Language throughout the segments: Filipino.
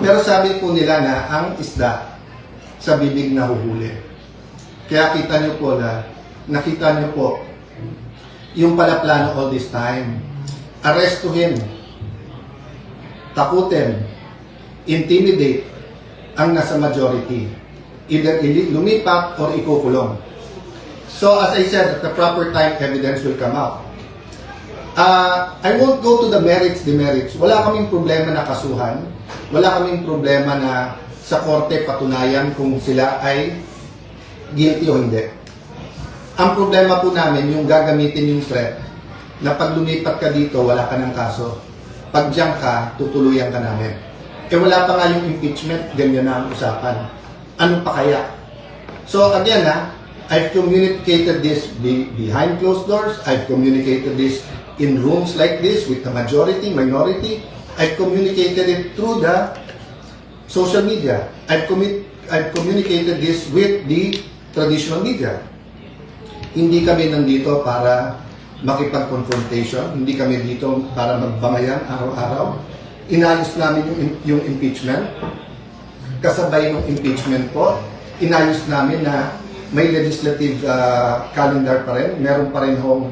Pero sabi po nila na ang isda sa bibig nahuhuli. Kaya kita niyo po nakita niyo po yung pala plano all this time. Arestuhin, takutin, intimidate ang nasa majority. Either lumipat or ikukulong. So as I said, at the proper time, evidence will come out. I won't go to the merits, demerits. Wala kaming problema na kasuhan. Wala kaming problema na sa korte patunayan kung sila ay guilty o hindi. Ang problema po namin, yung gagamitin yung threat, na pag lumipat ka dito, wala ka ng kaso. Pag diyan ka, tutuluyan ka namin. Wala pa nga yung impeachment, ganyan na ang usapan. Ano pa kaya? So again I've communicated this behind closed doors. I've communicated this in rooms like this with the majority, minority. I've communicated it through the social media. I've communicated this with the traditional media. Hindi kami nandito para makipag-confrontation. Hindi kami dito para magbangayan araw-araw. Inayos namin yung impeachment. Kasabay ng impeachment po, inayos namin na may legislative calendar pa rin. Meron pa rin hong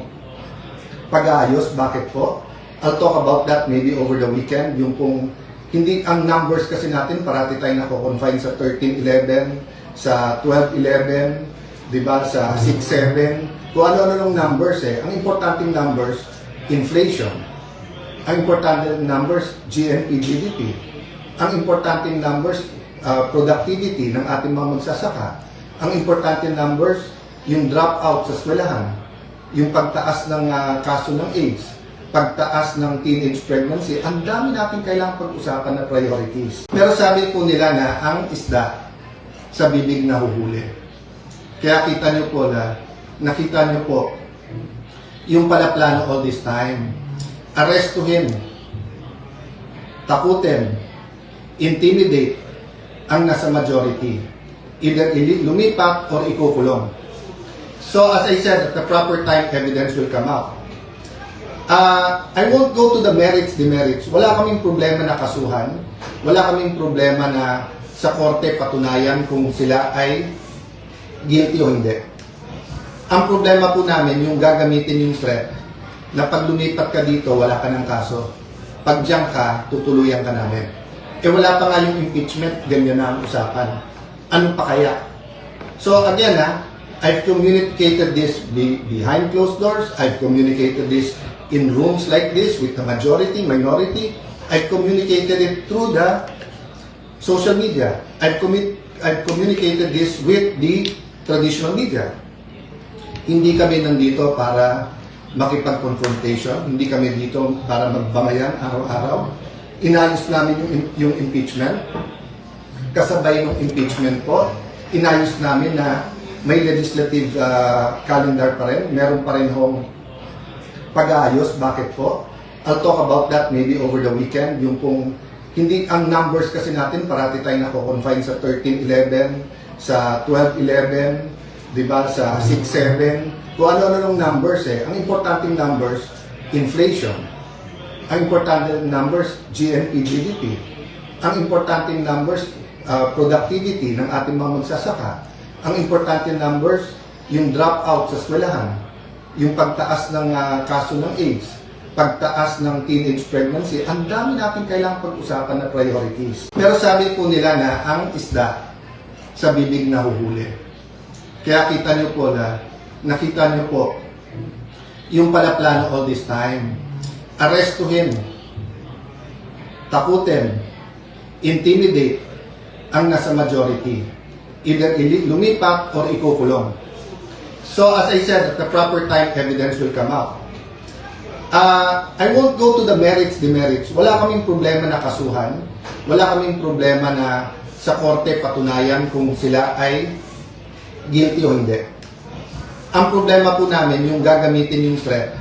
pag-aayos. Bakit po? I'll talk about that maybe over the weekend. Yung pong, hindi ang numbers kasi natin, parati tayo nako-confine sa 13-11, sa 12-11, di ba, sa 6-7. Kung ano-ano ng numbers Ang importanteng numbers, inflation. Ang importanteng numbers, GNP, GDP. Ang importanteng numbers, productivity ng ating mga magsasaka. Ang importanteng numbers, yung dropout sa eskwelahan. Yung pagtaas ng kaso ng AIDS, pagtaas ng teenage pregnancy, ang dami natin kailangang pag-usapan na priorities. Pero sabi po nila na ang isda sa bibig nahuhuli. Kaya kita niyo po nakita niyo po yung pala plano all this time. Arestuhin, takutin, intimidate ang nasa majority. Either lumipat or ikukulong. So as I said, at the proper time, evidence will come out. I won't go to the merits, demerits. Wala kaming problema na kasuhan. Wala kaming problema na sa korte patunayan kung sila ay guilty o hindi. Ang problema po namin, yung gagamitin yung threat, na pag lumipat ka dito, wala ka ng kaso. Pag diyan ka, tutuluyan ka namin. Wala pa nga yung impeachment, ganyan na ang usapan. Ano pa kaya? So again I've communicated this behind closed doors. I've communicated this in rooms like this with the majority, minority. I've communicated it through the social media. I've communicated this with the traditional media. Hindi kami nandito para makipag-confrontation. Hindi kami dito para magbangayan araw-araw. Inayos namin yung impeachment. Kasabay ng impeachment po, inayos namin na may legislative calendar pa rin. Meron pa rin hong pag-aayos. Bakit po? I'll talk about that maybe over the weekend. Yung pong, hindi ang numbers kasi natin, parati tayo nako-confine sa 13-11, sa 12-11, di ba, sa 6-7. Kung ano-ano ng numbers Ang importanteng numbers, inflation. Ang importanteng numbers, GNP, GDP. Ang importanteng numbers, productivity ng ating mga magsasaka. Ang importanteng numbers, yung dropout sa eskwelahan. Yung pagtaas ng kaso ng AIDS. Pagtaas ng teenage pregnancy. Ang dami natin kailangang pag-usapan na priorities. Pero sabi po nila na ang isda sa bibig nahuhuli. Kaya kita niyo po nakita niyo po yung pala plano all this time. Arestuhin, takutin, intimidate ang nasa majority. Either lumipat or ikukulong. So as I said, at the proper time, evidence will come out. I won't go to the merits, demerits. Wala kaming problema na kasuhan. Wala kaming problema na sa korte patunayan kung sila ay guilty o hindi. Ang problema po namin, yung gagamitin yung threat,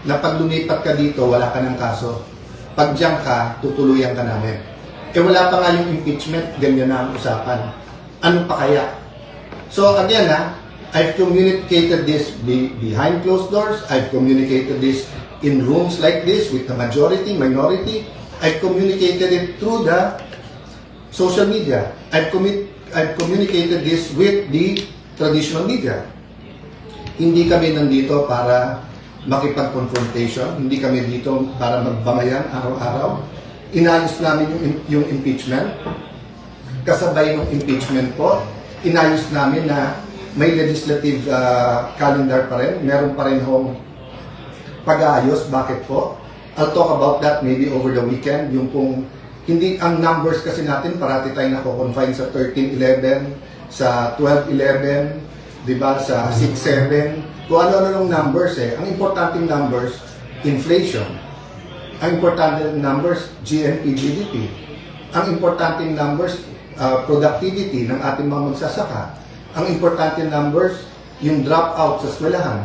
na pag lumipat ka dito, wala ka ng kaso. Pag diyan ka, tutuluyan ka namin. Wala pa nga yung impeachment, ganyan na ang usapan. Ano pa kaya? So again I've communicated this behind closed doors. I've communicated this in rooms like this with the majority, minority. I've communicated it through the social media. I've communicated this with the traditional media. Hindi kami nandito para makipag-confrontation, hindi kami dito para magbangayan araw-araw. Inayos namin yung impeachment. Kasabay ng impeachment po, inayos namin na may legislative calendar pa rin. Meron pa rin hong pag-aayos. Bakit po? I'll talk about that maybe over the weekend. Yung pong, hindi ang numbers kasi natin, parati tayo nako-confine sa 13-11, sa 12-11, di ba, sa 6-7, kung ano-ano ng numbers eh. Ang importanteng numbers, inflation. Ang importanteng numbers, GNP, GDP. Ang importanteng numbers, productivity ng ating mga magsasaka. Ang importanteng numbers, yung dropout sa eskwelahan.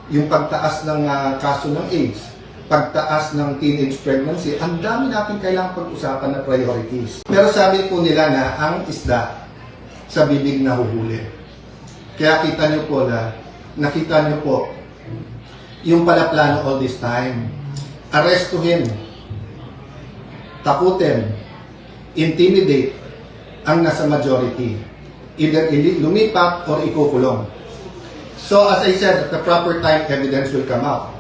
Yung pagtaas ng kaso ng AIDS. Pagtaas ng teenage pregnancy. Ang dami natin kailangang pag-usapan na priorities. Pero sabi po nila na ang isda sa bibig nahuhuli. Kaya kita nyo po na, nakita nyo po, yung pala plano all this time, arestuhin, takutin, intimidate ang nasa majority. Either lumipat or ikukulong. So as I said, at the proper time, evidence will come out.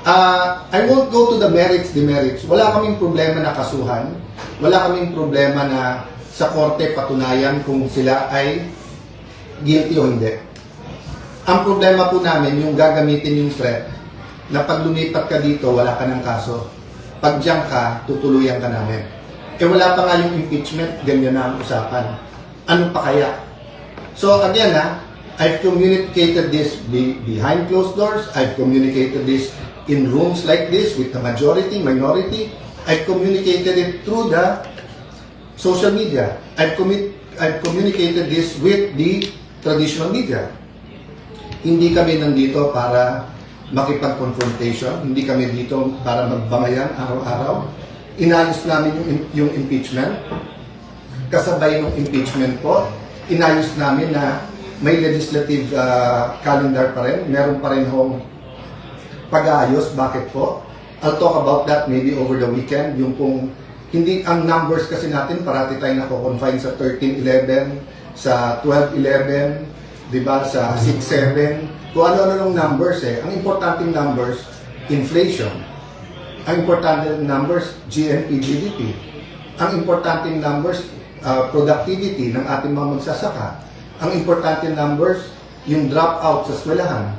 I won't go to the merits, demerits. Wala kaming problema na kasuhan. Wala kaming problema na sa korte patunayan kung sila ay guilty o hindi. Ang problema po namin, yung gagamitin yung threat, na pag lumipat ka dito, wala ka ng kaso. Pag diyan ka, tutuluyan ka namin. Eh wala pa nga yung impeachment, ganyan na ang usapan. Ano pa kaya? So again I've communicated this behind closed doors. I've communicated this in rooms like this with the majority, minority. I've communicated it through the social media. I've communicated this with the traditional media. Hindi kami nandito para makipag-confrontation, hindi kami dito para magbangayan araw-araw. Inayos namin yung impeachment. Kasabay ng impeachment po, inayos namin na may legislative calendar pa rin. Meron pa rin hong pag-aayos. Bakit po? I'll talk about that maybe over the weekend. Yung pong, hindi ang numbers kasi natin, parati tayo nako-confine sa 13-11, sa 12-11, di ba, sa 6-7, kung ano-ano ng numbers eh. Ang importanteng numbers, inflation. Ang importanteng numbers, GNP, GDP. Ang importanteng numbers, productivity ng ating mga magsasaka. Ang importanteng numbers, yung dropout sa eskwelahan.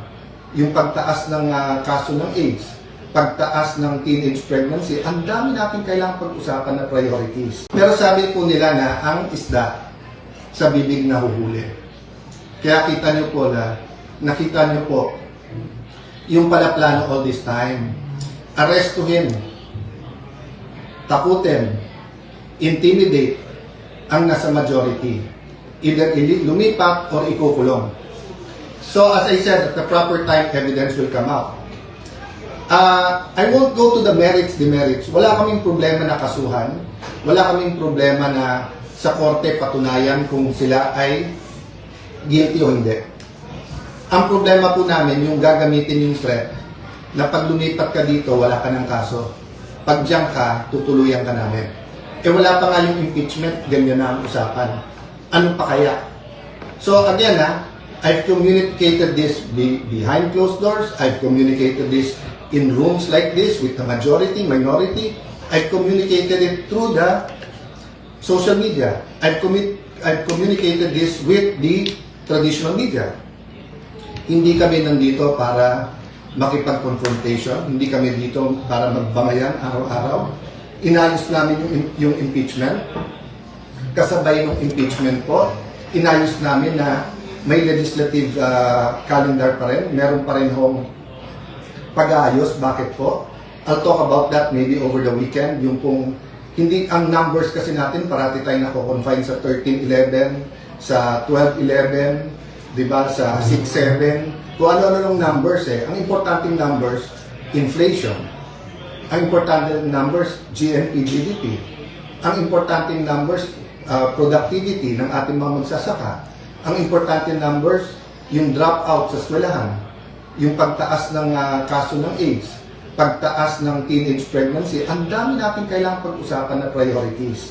Yung pagtaas ng kaso ng AIDS. Pagtaas ng teenage pregnancy. Ang dami natin kailangang pag-usapan na priorities. Pero sabi po nila na ang isda sa bibig nahuhuli. Kaya kita nyo po na, nakita nyo po, yung pala plano all this time, arestuhin, takutin, intimidate ang nasa majority. Either lumipat or ikukulong. So as I said, at the proper time, evidence will come out. I won't go to the merits, demerits. Wala kaming problema na kasuhan. Wala kaming problema na sa korte patunayan kung sila ay guilty o hindi. Ang problema po namin, yung gagamitin yung threat, na pag lumipat ka dito, wala ka ng kaso. Pag diyan ka, tutuluyan ka namin. Eh wala pa nga yung impeachment, ganyan na ang usapan. Ano pa kaya? So again I've communicated this behind closed doors. I've communicated this in rooms like this with the majority, minority. I've communicated it through the social media. I've communicated this with the traditional media. Hindi kami nandito para makipag-confrontation, hindi kami dito para magbangayan araw-araw. Inayos namin yung impeachment. Kasabay ng impeachment po, inayos namin na may legislative calendar pa rin. Meron pa rin hong pag-aayos. Bakit po? I'll talk about that maybe over the weekend. Yung pong, hindi ang numbers kasi natin, parati tayo nako-confine sa 13-11, sa 12-11, di ba, sa 6-7, kung ano-ano ng numbers eh. Ang importanteng numbers, inflation. Ang importanteng numbers, GNP, GDP. Ang importanteng numbers, productivity ng ating mga magsasaka. Ang importanteng numbers, yung dropout sa eskwelahan. Yung pagtaas ng kaso ng AIDS. Pagtaas ng teenage pregnancy. Ang dami natin kailangang pag-usapan na priorities.